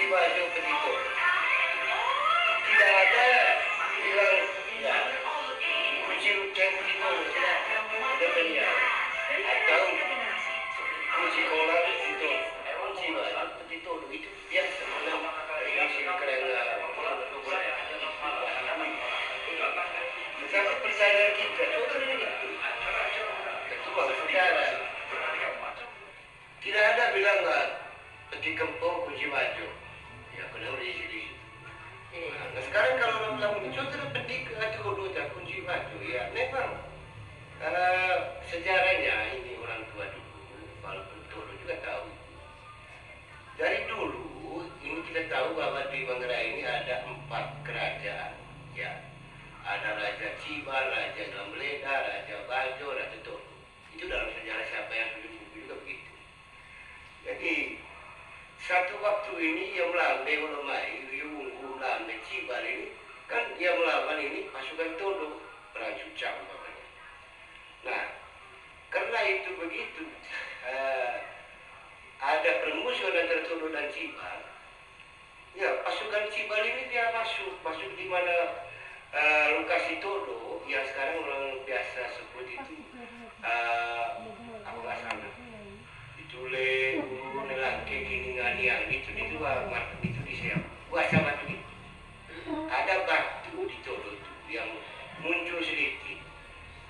baju begitu. Tidak ada bilang ya kunci utang begitu tidak ada beliau atau kunci kolam itu kunci baju begitu itu biasa dalam tradisi kerana tetapi percaya kita saudara itu ketua saudara tidak ada bilang peti kempung kunci baju ya kena di sini. Nah, sekarang kalau orang bilang itu saudara peti atau dua kunci baju ya memang karena sejarahnya ini orang tua dulu walaupun dulu juga tahu dari dulu ini kita tahu bahwa di Manggarai ini ada 4 kerajaan ya. Ada Raja Cibal, Raja Gambleda, Raja Bajo, Raja Tolu. Itu dalam sejarah siapa yang tulis buku juga begitu. Jadi satu waktu ini yang melambai melemai, yang melambai Cibal ini kan dia melawan ini pasukan Tolu, perang Cucang umpamanya. Nah, karena itu begitu ada permusuhan antara Tolu dan Cibal. Ya, pasukan Cibal ini dia masuk di mana lokasi Tolu yang sekarang orang biasa sebut itu apa nggak salah itu nelake kini ngaliang itu di siap bahasa batu itu ada batu di Tolu itu yang muncul sedikit.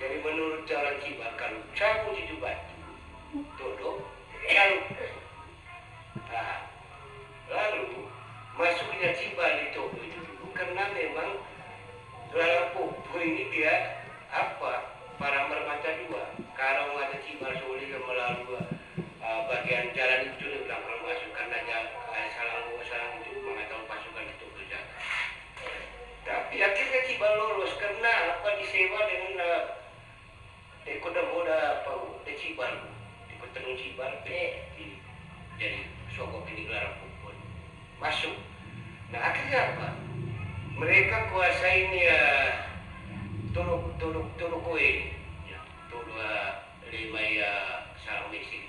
Jadi menurut orang Cibal kalau cabut itu batu Tolu lalu masuknya Cibal di Tolu itu karena memang dalam Popo ini dia para mermata dua. Kalau ada Cibal soleh yang melalui bagian jalan itu dia bilang kalau masuk karenanya salang itu mengatakan pasukan itu berjaga. Tapi akhirnya Cibal lolos karena disewa dengan koda-koda Cibal, di Tenung Cibal, jadi sokok ini gelar Popo masuk. Nah akhirnya apa? Mereka kuasai ini Tolu Koe, ya, Tolu lima sarang Mesir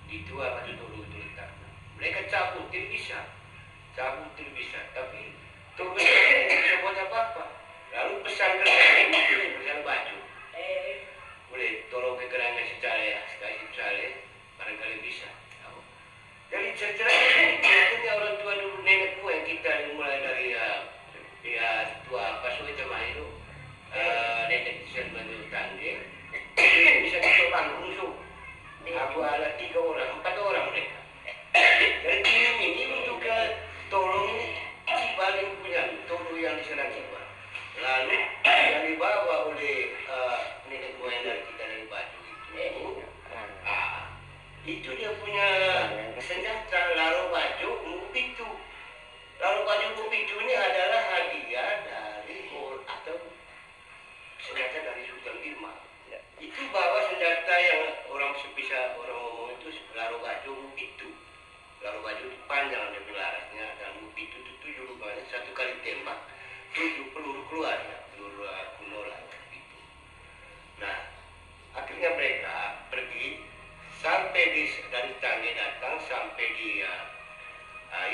itu batu Tolu itu letak. Mereka cabut tidak bisa, tapi Tolu tidak bisa buat apa-apa. Lalu pesan baju, boleh tolong ke kerana secara barangkali bisa. Jadi ceritanya orang tua dulu nenekku yang kita mulai dari tua pas itu itu nenek bisa menurutkan dia bisa dicoba langsung. Aku ada 4 orang mereka. Jadi ini untuk tolong Cibal yang punya Tolu yang diserang Cibal. Lalu yang dibawa oleh nenek moyang dari kita dari baju itu dia punya senjata laro baju mupitu. Laro baju mupitu ini adalah hadiah dari atau senjata dari Sultan Birma. Itu bawa senjata yang orang ngomong itu laro baju mupitu. Laro baju itu panjang ada larasnya dan mupitu itu 7 lubangnya, 1 kali tembak 7 peluru keluar ya, peluru kuno lah gitu. Nah, akhirnya mereka pergi sampai dari Tangge datang sampai di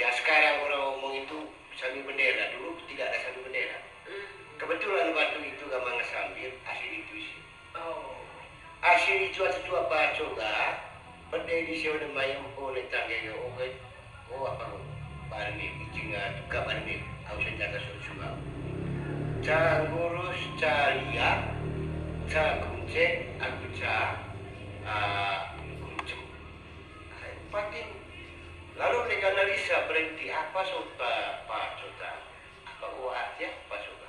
ya sekarang orang ngomong itu sambil bendera. Dulu tidak ada sambil bendera. Kebetulan batu itu gamang sambil asin itu isi. Asin itu apa coba berdiri di sini mayam oleh Tangge ya apa barmi jinga juga barmi aku senjata sudah ca ngurus ca liak ca kuncen aku ca patin. Lalu mereka analisa berhenti apa Pak Sota apa ya Pak Sota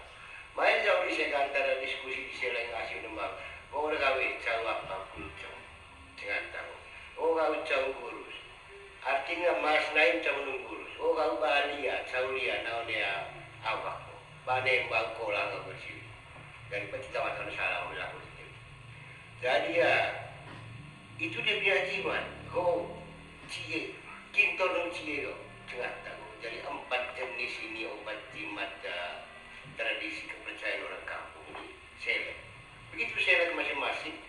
main jauh di saya antara diskusi di selain ngasih nembak kau udah gawe jawab apa kuncung dengan tahu kau jauh gurus artinya mas lain jauh nunggurus kau balia jauh liat naon dia awak bane bangko lah nggak bersih dari penciptaan salah udah aku jadi ya itu dia keyakinan kau cie kinto nung cie tengah tahu. Jadi 4 jenis ini obat jimat tradisi kepercayaan orang kampung ini selek. Begitu selek masing-masing.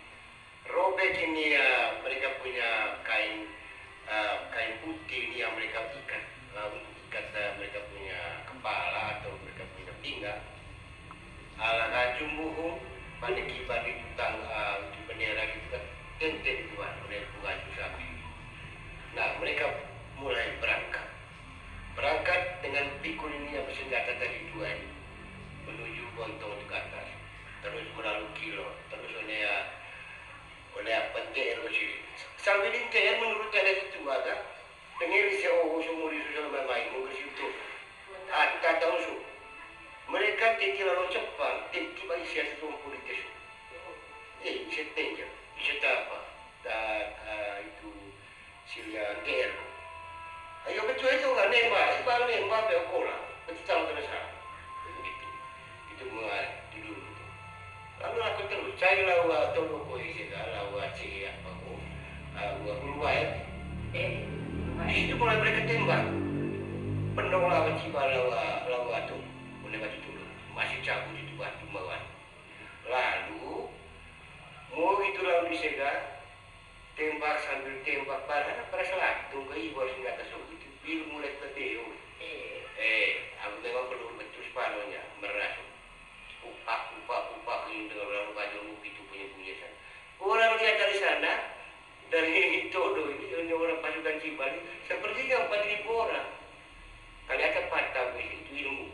Robek ini mereka punya kain putih ini yang mereka ikat tinggal ala kacung buhung paniki balik tangga itu bendera gitu kan tenten tuan oleh baju sapi. Nah mereka mulai berangkat dengan pikul ini yang bersenjata tadi dua ini menuju Bontong ke atas, terus melalui Kilo, terus oleh apa TR sini. Sampai di TR menurut TR itu ada dengan isi semua di sosial media mungkin itu ada tahu su. Mereka tidak lalu cepat, tidak isi semua politik. Bisa tinggal, bisa apa? Dan itu sila TR. Ayo betul itu nggak nembak, nembak beokola, betul tahu terus itu mulai dulu. Lalu aku terus cari lawa tolong polisi lawa cik apa lawa Huluai. Di situ mulai mereka tembak. Penuh lawa ciba lawa tu, boleh batu turun, masih cabut itu batu bawah. Lalu mau itu lalu disegah, tembak sambil tembak pada selagi tunggu ibu harus nggak tahu itu bil mulai terdeyu. Aku memang perlu betul separuhnya merasuk. Upak ini dengan orang baju itu punya sana. Orang lihat dari sana, dari Todo ini orang pasukan Cibali, sepertinya 4.000 orang. Ternyata patah itu ilmu.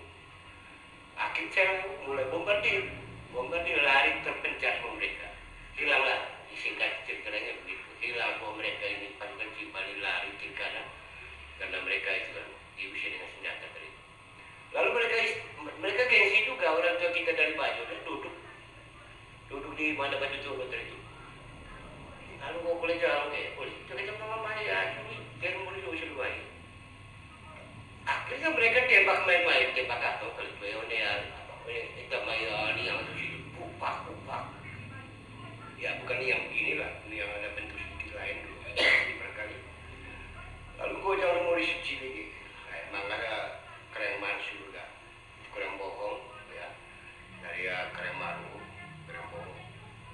Akhirnya mulai bombardir lari terpencet mereka. Hilanglah, disingkat ceritanya begitu. Hilang bahwa mereka ini pasukan Cibali lari ke kanan karena mereka itu kan diusir dengan senjata tadi. Lalu mereka gengsi juga orang tua kita dari Bajo dan duduk di mana baju turun itu. Lalu kau boleh jauh boleh. Itu kita mama ya ini dia boleh usir bayi. Akhirnya mereka tembak main-main tembak atau kalau kita main yang itu sih pupak. Ya bukan yang inilah, ini yang ada bentuk sedikit lain dulu. Barangkali. Lalu kau jangan mau disuci lagi. Memang ada kereng mansur juga, kereng bohong ya, dari kereng maru, kereng bohong,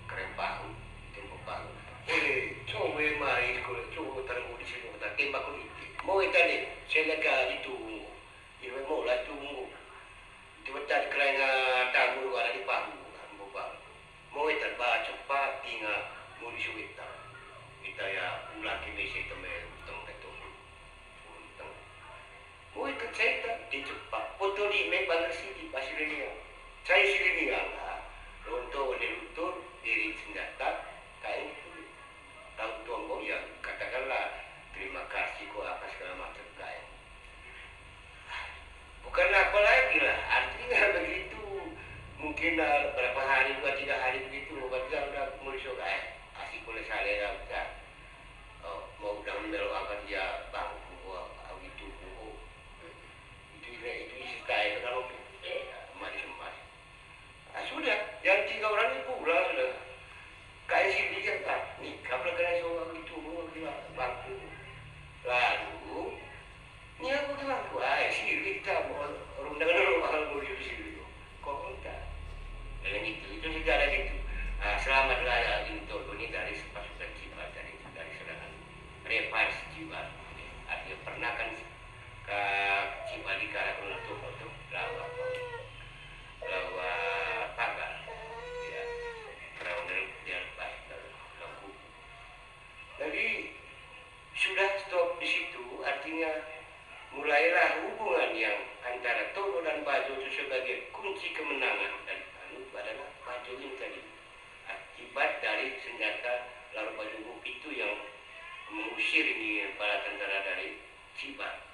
kereng pahu, tembok pahu. Boleh coba mari coba taruh di sini kita tembak ini. Mau itu ni, saya lihat itu, ini mau lah itu betul kereng tamu ada di pahu, tembok pahu. Mau itu baca cepat tinggal mau disuit kita ya ulang kini saya temui itu cerita di Jepang, foto di Bangga City, Pasilia. Saya sendiri lah, untuk menutur diri senjata, kain itu. Tahu tuanggo ya katakanlah terima kasih kau apa segala macam kain. Bukan apa lagi lah, artinya begitu. Mungkin berapa hari, 2-3 hari begitu, obatnya udah mulai sogai. Asik boleh saya udah. Mau udah meneluangkan dia bangku itu isi kain kalau emas. Sudah, yang 3 orang itu pulang sudah. Kain sini kan nih, kalau kena soal itu bangku. Lalu, ini aku ke bangku, sini kita orang dengan orang mau di sini. Kok enggak? Dan itu sejarah itu. Selamatlah untuk ini dari pasukan Cibar dari serangan Repars Cibar. Artinya pernah kan ke Cibali karena untuk lawa pagar ya perawan dia lepas laku. Jadi sudah stop di situ, artinya mulailah hubungan yang antara Todo dan Bajo itu sebagai kunci kemenangan dan adalah Bajo ini tadi akibat dari senjata lalu Bajo itu yang mengusir ini para tentara dari Cibar.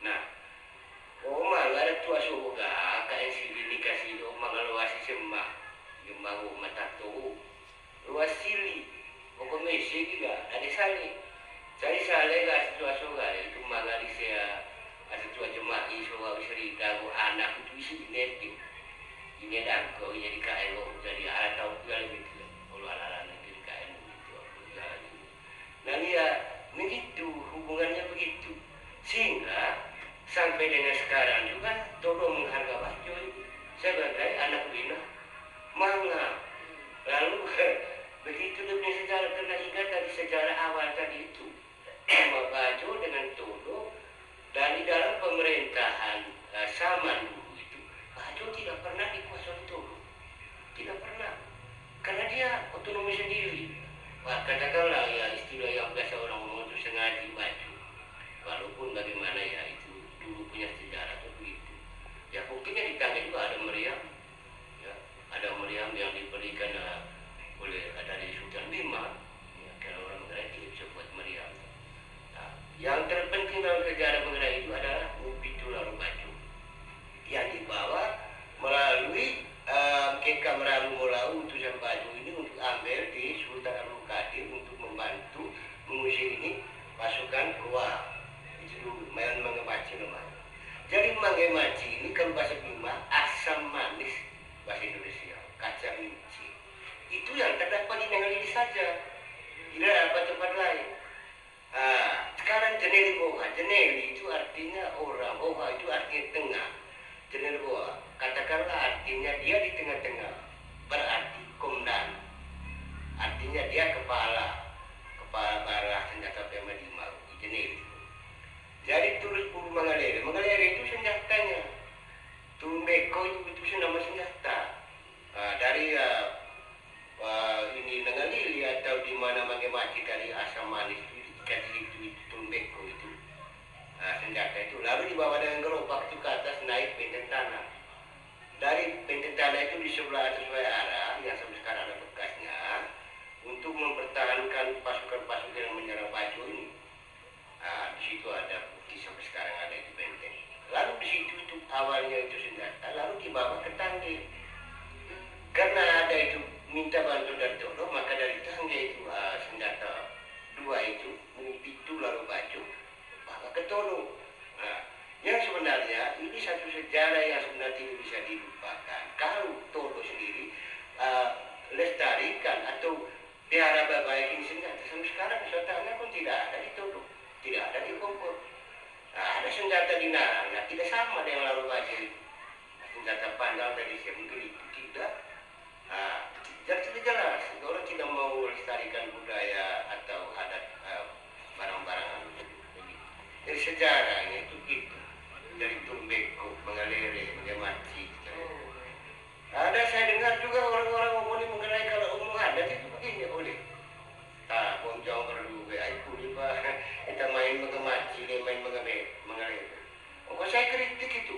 Nah, ada tua soga, kain sili dikasih luasi sembah, mau mata tu, luas sili, pokok mesi juga, ada sali, cari sali gas tua soga, itu magali saya, ada tua jemaah soga cerita, anak itu isi ini dan kau jadi kain lo, jadi alat tahu juga lebih tu, kalau alat jadi kain itu, nah ya, begitu hubungannya begitu, sehingga sampai dengan sekarang juga Todo menghargai Bajo sebagai anak bina manga. Lalu begitu dia punya sejarah, kena ingat dari sejarah awal tadi itu sama Bajo dengan Todo dari dalam pemerintahan Saman dulu itu Bajo tidak otonomi sendiri. Wah, katakanlah ya istilah yang biasa orang ngomong itu sengaja maju. Walaupun bagaimana ya itu dulu punya sejarah tuh begitu. Ya buktinya di Tangga juga ada meriam, ya ada meriam yang diberikan oleh dari Sultan Bima. Ya, kalau orang Manggarai tidak bisa buat meriam. Nah, yang terpenting dalam sejarah Manggarai itu adalah Mupitu Laru Baju yang dibawa melalui Keka Merabu Molau utusan Baju ini untuk ambil di Sultan Abdul Qadir untuk membantu mengusir ini pasukan keluar. Itu dulu Mangga Maci namanya. Jadi Mangga Maci ini kalau bahasa Bima asam manis bahasa Indonesia, kacang inci. Itu yang terdapat di negara ini saja, tidak ada tempat lain. Sekarang Jeneli Boha, Jeneli itu artinya orang, Boha itu artinya tengah. Jeneli Boha, katakanlah artinya dia di tengah-tengah, berarti komandan. Artinya dia kepala barah senjata Pema di Mau, Jeneli. Jadi turut puru Mangalere. Mangalere itu senjatanya. Tumbeko itu nama senjata. Dari ini Nangalili atau di mana Mangga Maci dari asam manis itu dikasih itu tumbeko itu. Senjata itu lalu dibawa dengan gerobak itu ke atas naik benteng tanah. Dari benteng tanah itu di sebelah atas arah yang sampai sekarang ada bekasnya untuk mempertahankan pasukan-pasukan yang menyerang Baju ini. Di situ ada bukti sampai sekarang ada di benteng. Lalu di situ itu awalnya itu senjata, lalu dibawa ke Tangga. Karena ada itu minta bantu dari Tolo, maka dari Tangga itu senjata dua itu Mupitu Laru Baju bawa ke Tolo. Yang sebenarnya ini satu sejarah yang sebenarnya tidak bisa dilupakan. Kalau Tolo sendiri lestarikan atau pelihara baik ini senjata sampai sekarang senjatanya pun tidak ada di Tolo. Tidak ada di Kompor. Ada senjata di Narang, tidak sama dengan Laru Baju. Senjata pandang dari Semgeri itu tidak. Jadi tidak jelas. Orang tidak mau melestarikan budaya atau adat barang-barang dari sejarahnya itu gitu. Dari Tumbeko, Mangalere, Mangga Maci. Ada saya dengar juga orang-orang ngomong di Manggarai kalau umum adat itu begini oleh. Bonjong perlu aku lupa kita main Mangga Maci, dia main Mangalere. Kok saya kritik itu?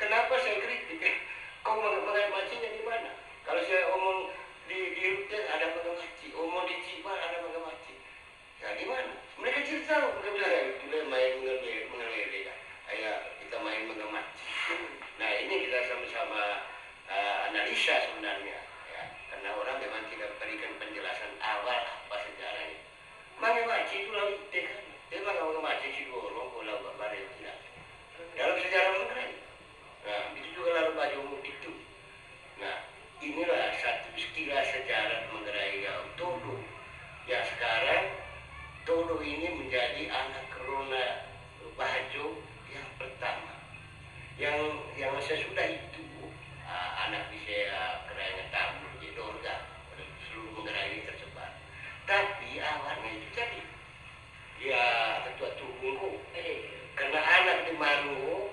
Kenapa saya kritik? Kau Mangga Macinya di mana? Kalau saya omong di Rute ada Mangga Maci, omong di Cibar ada Mangga Maci. Ya di mana? Mereka tidak tahu. Mereka bilang itu dia main Mangalere kan. Ayo kita main Mangga Maci. Nah ini kita sama-sama analisa sebenarnya. Ya, karena orang memang tidak berikan penjelasan awal apa sejarahnya. Mangga Maci itu lalu kan. Dia Mangga Maci si Goro, bola Bambara tidak. Dalam sejarah Manggarai. Nah itu juga Laru Baju Mupitu. Nah inilah satu istilah sejarah Manggarai Tolo. Yang sekarang Tolo ini menjadi anak Rona Bajo yang pertama. Yang sesudah itu anak bisa kerajaan tamu di Dorga seluruh Manggarai ini tersebar. Tapi awalnya itu jadi ya ketua tunggu karena anak di Maru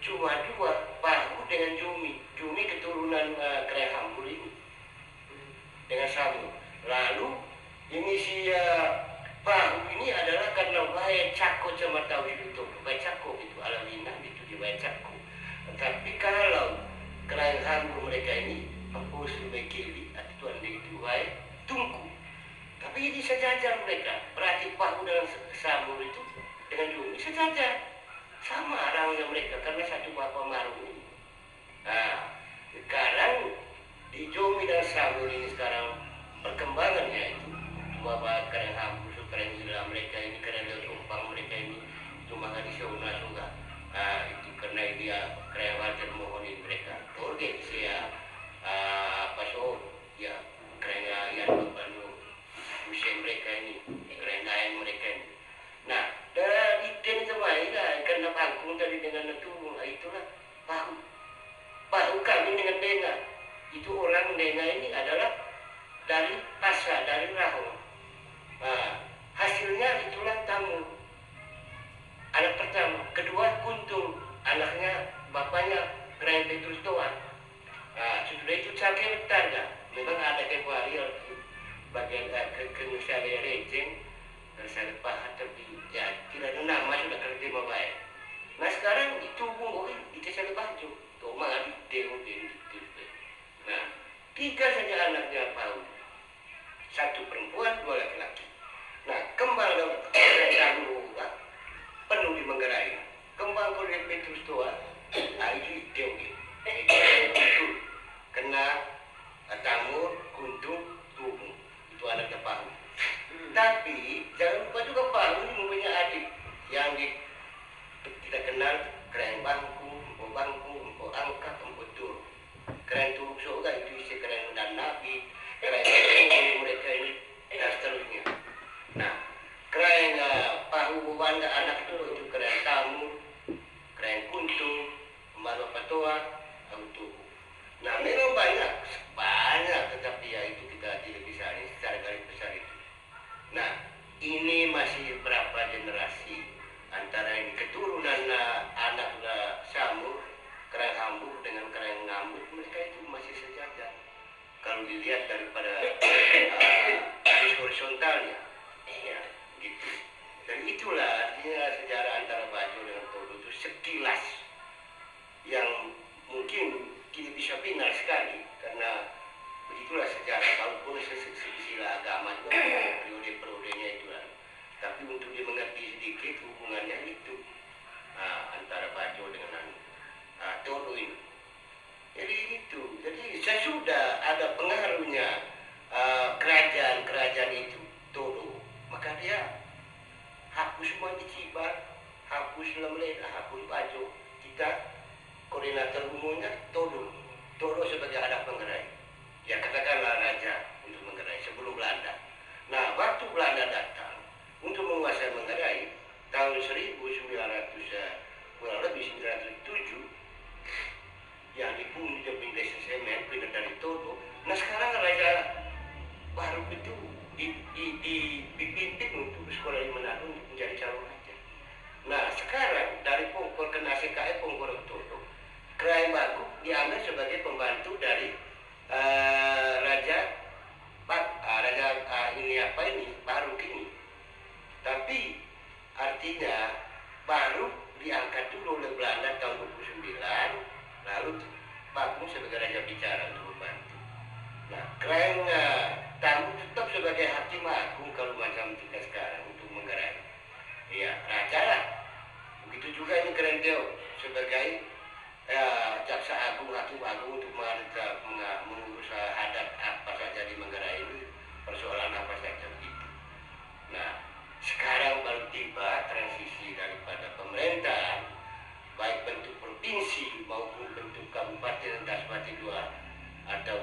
cuma dua, Pahu dengan Jumi keturunan Kerajaan Hambur ini dengan Samu. Lalu ini si Pahu ini adalah karena Bae Cako cuma tahu itu Bae Cako itu Alawina itu di Bae Cako. Tapi kalau Kerajaan Hambur mereka ini Pampus Mekeli atau Tuan itu Bae Tungku. Tapi ini sejajar mereka. Berarti Pahu dengan Samu itu dengan Jumi sejajar. Sama orangnya mereka karena satu bapak Maru ini. Nah, sekarang di Jomi dan Samu ini sekarang perkembangannya itu bapak Kerajaan Hambur, Kerajaan Gila mereka ini, Kerajaan Sumpang mereka ini itu maka di Sauna juga. Itu karena dia Kerajaan Wajar mohoni mereka. Torge saya Paso ya Kerajaan yang Banu musim mereka ini, Kerajaan mereka ini. Nah, dari Iten kemarin karena panggung tadi dengan itu itulah Pahu kami dengan Denga. Itu orang Denga ini adalah dari Pasa, dari Raho. Nah, hasilnya itulah Tamu. Anak pertama, kedua Kuntung, anaknya bapaknya Kerajaan Petrus Toan. Nah, sudah itu Cake Betarga. Memang ada kembali ke saya rejeng, saya pahat tapi ya tidak ada nama sudah kerja baik. Nah sekarang itu bung itu saya baju, tuh mah demo gitu. Nah 3 saja anaknya Paul, 1 perempuan 2 laki-laki. Nah kembang dahulu penuh di Manggarai, kembang kulit Petrus tua, itu betul kena tamur, kuntung, tubuh, itu anaknya Paul. Tapi jangan lupa juga Paul ini mempunyai adik yang kita kenal keren bangku, empuk angkat, empuk tur, keren turuk soga itu isi keren dan nabi, keren mereka ini dan seterusnya. Nah, keren pahu banda anak itu keren tamu, keren kuntung, malu patua, untuk. Nah, memang banyak, tetapi ya itu kita tidak bisa ini secara garis besar itu. Nah, ini masih berapa generasi antara ini keturunan anak Samur, keren Hambur dengan keren Ngambut, mereka itu masih sejajar. Kalau dilihat daripada garis horizontalnya, ya gitu. Dan itulah artinya sejarah antara Bajo dengan Todo itu sekilas yang mungkin tidak bisa final sekali karena begitulah sejarah. Walaupun sila agama juga periode-periodenya itu kan. Tapi untuk dia mengerti sedikit hubungannya itu antara Bajo dengan Todo ini. Jadi itu. Jadi sesudah ada pengaruhnya kerajaan itu Todo, maka dia hapus semua di Cibar, hapus Lemleda, hapus Bajo. Kita koordinator umumnya Todo sebagai anak Manggarai. Ya katakanlah raja untuk Manggarai sebelum Belanda. Nah waktu Belanda datang untuk menguasai Manggarai tahun 1900 kurang lebih 1907 yang dibunuh di desa Semen pindah dari Todo. Nah sekarang raja baru itu dipimpin untuk sekolah di Manado untuk menjadi calon raja. Nah sekarang dari Pongkor ke CKE Pongkor ke Todo, Krai Bagu diambil sebagai pembantu dari Baruk ini. Tapi artinya Baruk diangkat dulu oleh Belanda tahun 29, lalu Bagu sebagai raja bicara untuk membantu. Nah, Krai Tamu tetap sebagai hakim agung kalau macam kita sekarang untuk Manggarai. Iya, raja lah. Begitu juga ini Keren Teo sebagai jaksa agung, hakim agung untuk mengurus adat apa saja di Manggarai ini, persoalan apa saja begitu. Nah, sekarang baru tiba transisi daripada pemerintahan, baik bentuk provinsi maupun bentuk kabupaten Tasbati II atau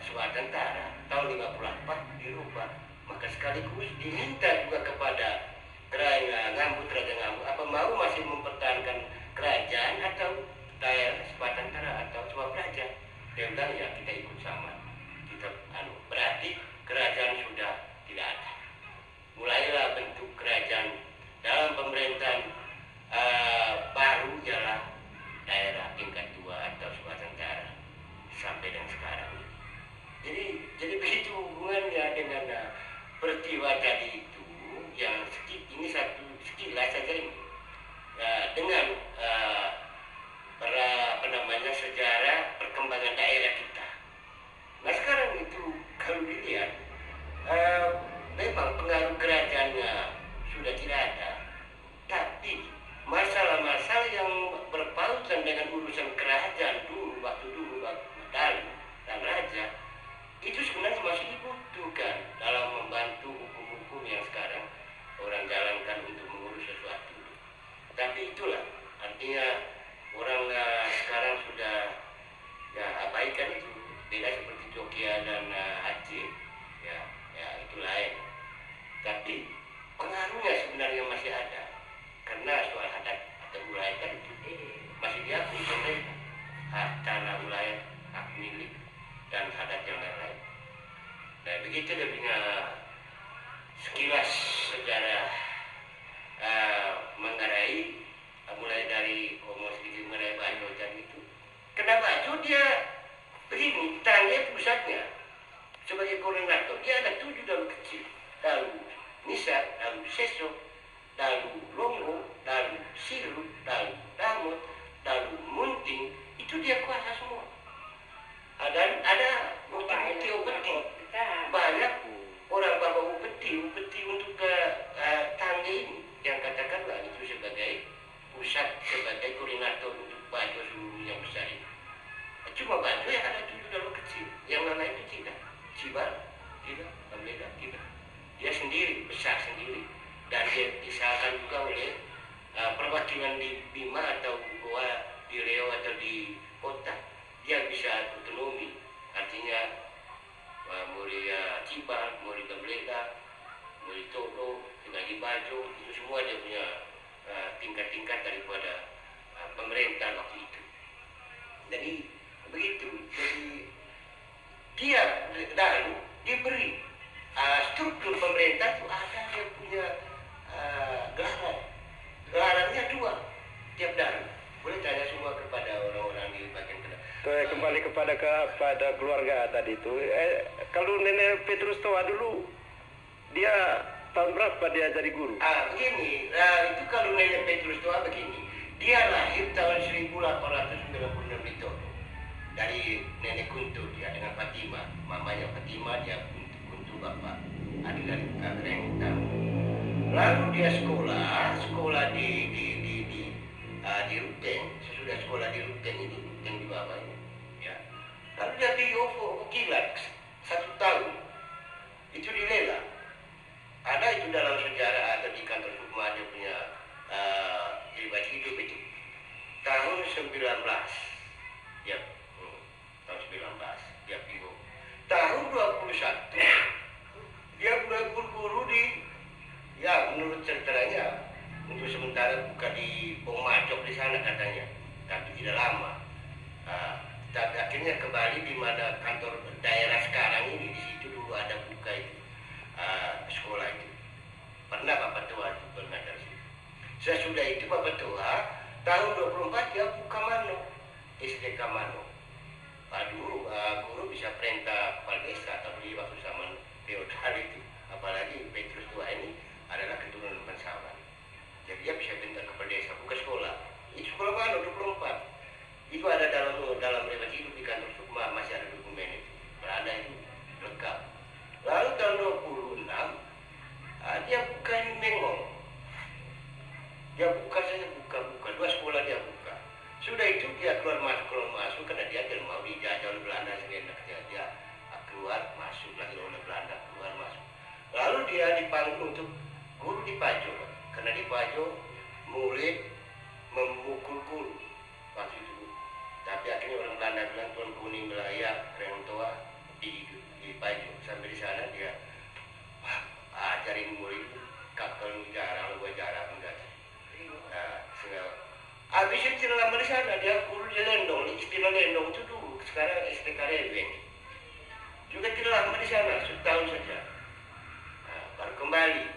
Swatentara tahun 54 dirubah. Maka sekaligus diminta juga kepada Ngambut, Raja Ngambut, apa mau masih mempertahankan kerajaan atau daerah Swatentara atau Swapraja. Dia bilang ya kita ikut sama, kita berarti kerajaan sudah tidak ada. Mulailah bentuk kerajaan dalam pemerintahan baru ialah daerah tingkat 2 atau Swatentara sampai dengan sekarang. Jadi begitu hubungannya dengan peristiwa tadi itu yang ini satu sekilas saja ini dengan sejarah perkembangan daerah kita. Nah sekarang itu kalau dilihat memang pengaruh kerajaannya sudah tidak ada, tapi masalah-masalah yang berpautan dengan urusan kerajaan waktu dulu Mataram dan raja itu sebenarnya masih dibutuhkan dalam membantu hukum-hukum yang sekarang orang jalankan untuk mengurus sesuatu. Tapi itulah artinya orang sekarang sudah abaikan itu, beda seperti Jogja dan Aceh, ya itu lain. Tapi pengaruhnya sebenarnya masih ada, karena soal adat atau wilayah kan itu masih diakui pemerintah, hak tanah wilayah, hak milik dan adat yang lain-lain. Nah begitu dia punya sekilas sejarah Manggarai, mulai dari Homo sedikit Manggarai Bajo dan itu. Kenapa Bajo dia begini, Tangge pusatnya sebagai koordinator, dia ada 7 daun kecil. disahakan juga oleh perwakilan di Bima atau Goa, di Riau atau di kota. Dia bisa otonomi, artinya mulai Cibar, mulai Gambleda, mulai Todo, Ngaji Bajo, itu semua dia punya tingkat-tingkat daripada pemerintah waktu itu. Jadi begitu. Jadi dia lalu diberi struktur pemerintah itu ada dia punya gelaran. Gelarannya 2 tiap daerah. Boleh tanya semua kepada orang-orang di bagian kedua. Kembali kepada keluarga tadi itu. Kalau Nenek Petrus Toa dulu, dia tahun berapa dia jadi guru? Begini, itu kalau Nenek Petrus Toa begini. Dia lahir tahun 1896 di Todo. Dari Nenek Kuntu dia dengan Fatima, mamanya Fatima, dia Kuntu bapak, adik dari Kagreng Utama. Lalu dia sekolah di Ruteng. Sesudah sekolah di Ruteng ini, Ruteng di bawah ini, ya. Lalu dia di OVO Kilat 1 tahun. Itu dilelang. Ada itu dalam sejarah atau di kantor Sukma dia punya riwayat hidup itu. Tahun 19, ya, tahun 19 dia pindah. Tahun 21 dia mulai berguru di, ya menurut ceritanya untuk sementara buka di Bong Macok di sana katanya, tapi tidak lama. Tapi akhirnya kembali di mana kantor daerah sekarang ini, di situ dulu ada buka itu sekolah itu. Pernah Bapak Tua itu pernah dari situ. Sesudah itu Bapak Tua tahun 24 dia buka Mano, SDK Mano. Dulu guru bisa perintah kepala desa, tapi waktu zaman feodal itu, apalagi Petrus Tua ini adalah keturunan bangsawan. Jadi dia bisa perintah kepala desa, buka sekolah. Itu sekolah Mano 24. Itu ada dalam riwayat hidup di kantor Sukma, masih ada dokumen itu. Berada itu lengkap. Lalu tahun 26 dia buka di Mengong. Dia buka 2 sekolah dia buka. Sudah itu dia keluar masuk karena dia tidak mau dijajah oleh Belanda seenaknya. Dia keluar masuk lagi oleh Belanda, keluar masuk. Lalu dia dipanggil untuk guru di Pajo, karena di Pajo murid memukul guru waktu itu. Tapi akhirnya orang Belanda bilang Tuan Kuning layak Rentoa di Pajo. Sampai di sana dia ajarin murid kapal jarang, gua jarang enggak. Habis itu tidak lama di sana dia guru di Lendong, istilah Lendong itu dulu, sekarang STK Reweng. Juga tidak lama di sana, setahun saja. Baru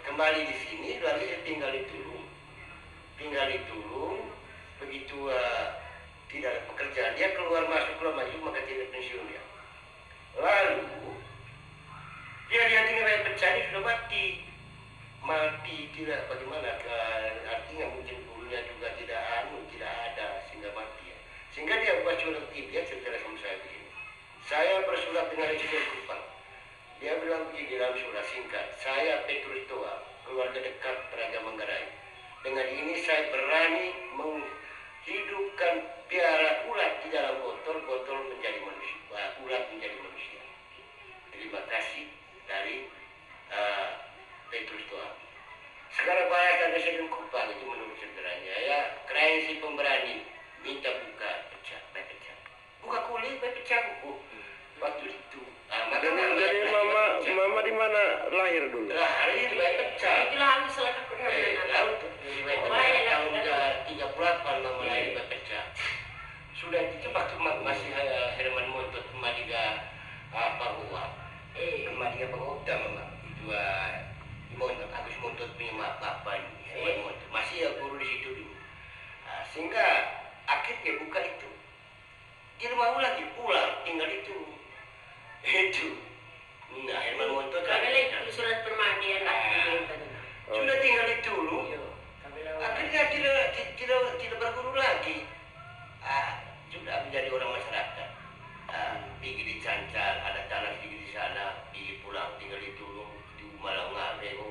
kembali di sini, lalu dia tinggal di Tulung. Begitu tidak ada pekerjaan, dia keluar masuk, maka tidak pensiun dia. Lalu dia tinggal pecah, ini sudah mati tidak bagaimana, artinya mungkin gurunya juga tidak ada sehingga mati ya. Sehingga dia buat surat dia cerita sama saya begini. Saya bersurat dengan Presiden Kupang. Dia bilang begini dalam surat singkat, saya Petrus Toa, keluarga dekat Raja Manggarai. Dengan ini saya berani menghidupkan piara ulat di dalam botol menjadi manusia, ulat menjadi manusia. Terima kasih dari Petrus Toa. Sekarang bayangkan Presiden Kupang itu menurut saudaranya, ya keren si pemberani, minta buka pecah. Buka kulit, pecah buku. Waktu itu. Jadi mama di mana lahir dulu? Lahir di pecah. Lalu selama pernah Lalu tahun 38 mama lahir di pecah. Sudah itu waktu masih Herman Montot Madiga Pagua. Madiga Pagota mama. Itu Montot, Agus Montot punya bapak ini, Herman Montot. Masih ya guru di situ dulu. Sehingga akhirnya buka itu. Dia mau lagi pulang, tinggal itu. Nah, Herman Montot itu surat permandian sudah tinggal itu dulu. Akhirnya tidak berguru lagi. Sudah menjadi orang masyarakat. Pergi di Cancar, ada tanah sedikit di sana, pergi pulang tinggal di Tulung, di Malang Ngabeng.